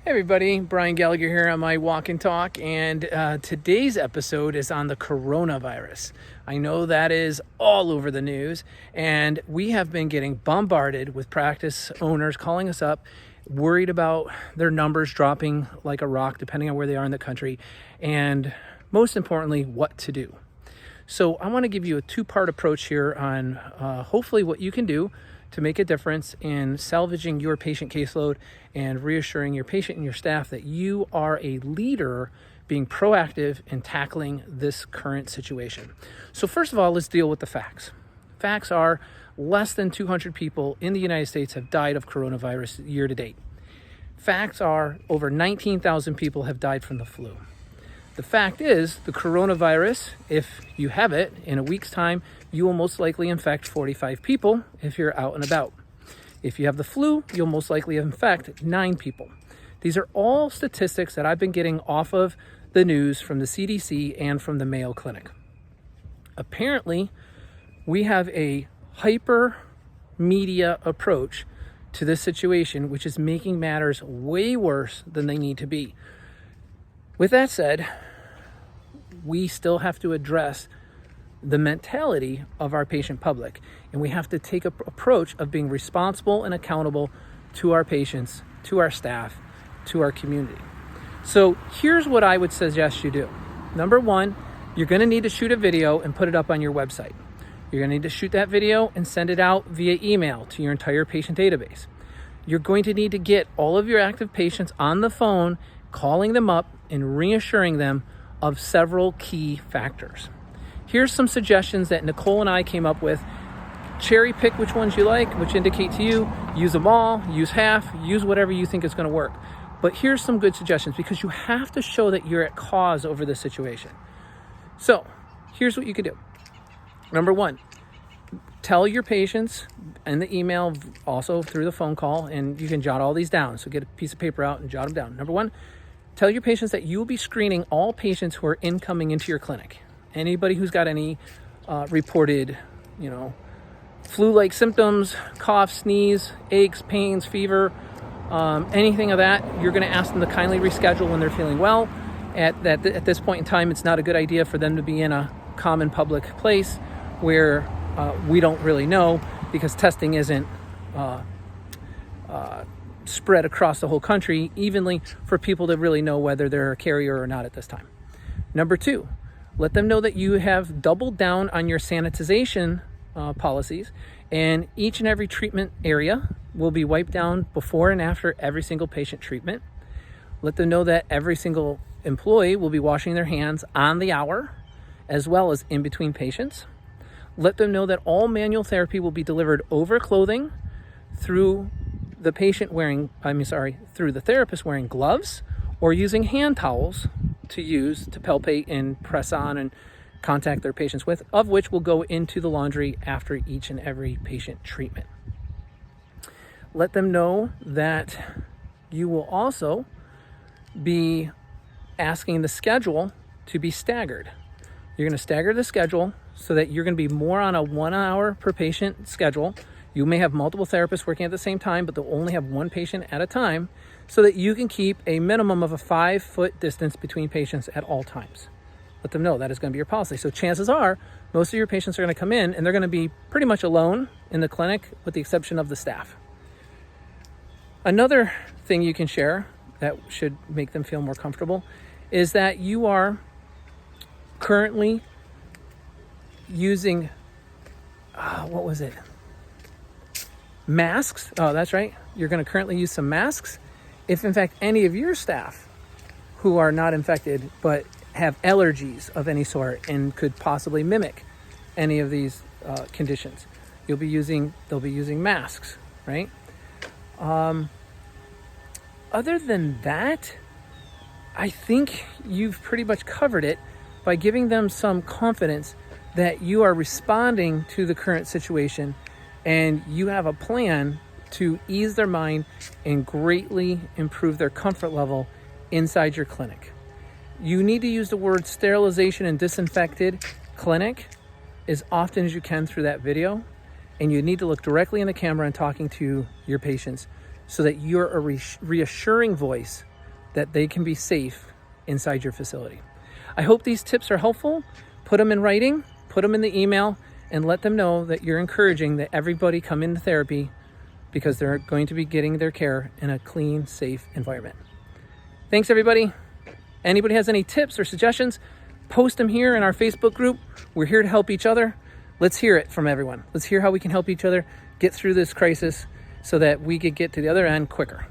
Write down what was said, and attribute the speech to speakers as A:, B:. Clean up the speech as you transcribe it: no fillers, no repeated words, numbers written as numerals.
A: Hey everybody, Brian Gallagher here on my Walk and Talk, and today's episode is on the coronavirus. I know that is all over the news, and we have been getting bombarded with practice owners calling us up, worried about their numbers dropping like a rock depending on where they are in the country, and most importantly, what to do. So I want to give you a two-part approach here on hopefully what you can do to make a difference in salvaging your patient caseload and reassuring your patient and your staff that you are a leader being proactive in tackling this current situation. So first of all, let's deal with the facts. Facts are less than 200 people in the United States have died of coronavirus year to date. Facts are over 19,000 people have died from the flu. The fact is, the coronavirus, if you have it, in a week's time, you will most likely infect 45 people if you're out and about. If you have the flu, you'll most likely infect 9 people. These are all statistics that I've been getting off of the news from the CDC and from the Mayo Clinic. Apparently, we have a hyper media approach to this situation, which is making matters way worse than they need to be. With that said, we still have to address the mentality of our patient public, and we have to take an approach of being responsible and accountable to our patients, to our staff, to our community. So here's what I would suggest you do. Number one, you're going to need to shoot a video and put it up on your website. You're going to need to shoot that video and send it out via email to your entire patient database. You're going to need to get all of your active patients on the phone, calling them up and reassuring them of several key factors. Here's some suggestions that Nicole and I came up with. Cherry pick which ones you like, which indicate to you, use them all, use half, use whatever you think is going to work. But here's some good suggestions because you have to show that you're at cause over this situation. So here's what you could do. Number one, tell your patients in the email, also through the phone call, and you can jot all these down. So get a piece of paper out and jot them down. Number one, tell your patients that you will be screening all patients who are incoming into your clinic. Anybody who's got any reported, flu-like symptoms, cough, sneeze, aches, pains, fever, anything of that, you're going to ask them to kindly reschedule when they're feeling well. At this point in time, it's not a good idea for them to be in a common public place where we don't really know because testing isn't spread across the whole country evenly for people to really know whether they're a carrier or not at this time. Number two, let them know that you have doubled down on your sanitization policies, and each and every treatment area will be wiped down before and after every single patient treatment. Let them know that every single employee will be washing their hands on the hour as well as in between patients. Let them know that all manual therapy will be delivered over clothing through the therapist wearing gloves or using hand towels to use to palpate and press on and contact their patients with, of which will go into the laundry after each and every patient treatment. Let them know that you will also be asking the schedule to be staggered. You're going to stagger the schedule so that you're going to be more on a 1 hour per patient schedule. You may have multiple therapists working at the same time, but they'll only have one patient at a time so that you can keep a minimum of a 5-foot distance between patients at all times. Let them know that is going to be your policy. So chances are most of your patients are going to come in and they're going to be pretty much alone in the clinic with the exception of the staff. Another thing you can share that should make them feel more comfortable is that you are currently using, masks. Oh, that's right. You're going to currently use some masks. If in fact any of your staff who are not infected but have allergies of any sort and could possibly mimic any of these conditions, they'll be using masks, right? Other than that, I think you've pretty much covered it by giving them some confidence that you are responding to the current situation and you have a plan to ease their mind and greatly improve their comfort level inside your clinic. You need to use the word sterilization and disinfected clinic as often as you can through that video. And you need to look directly in the camera and talking to your patients so that you're a reassuring voice that they can be safe inside your facility. I hope these tips are helpful. Put them in writing, put them in the email, and let them know that you're encouraging that everybody come into therapy because they're going to be getting their care in a clean, safe environment. Thanks, everybody. Anybody has any tips or suggestions, post them here in our Facebook group. We're here to help each other. Let's hear it from everyone. Let's hear how we can help each other get through this crisis so that we could get to the other end quicker.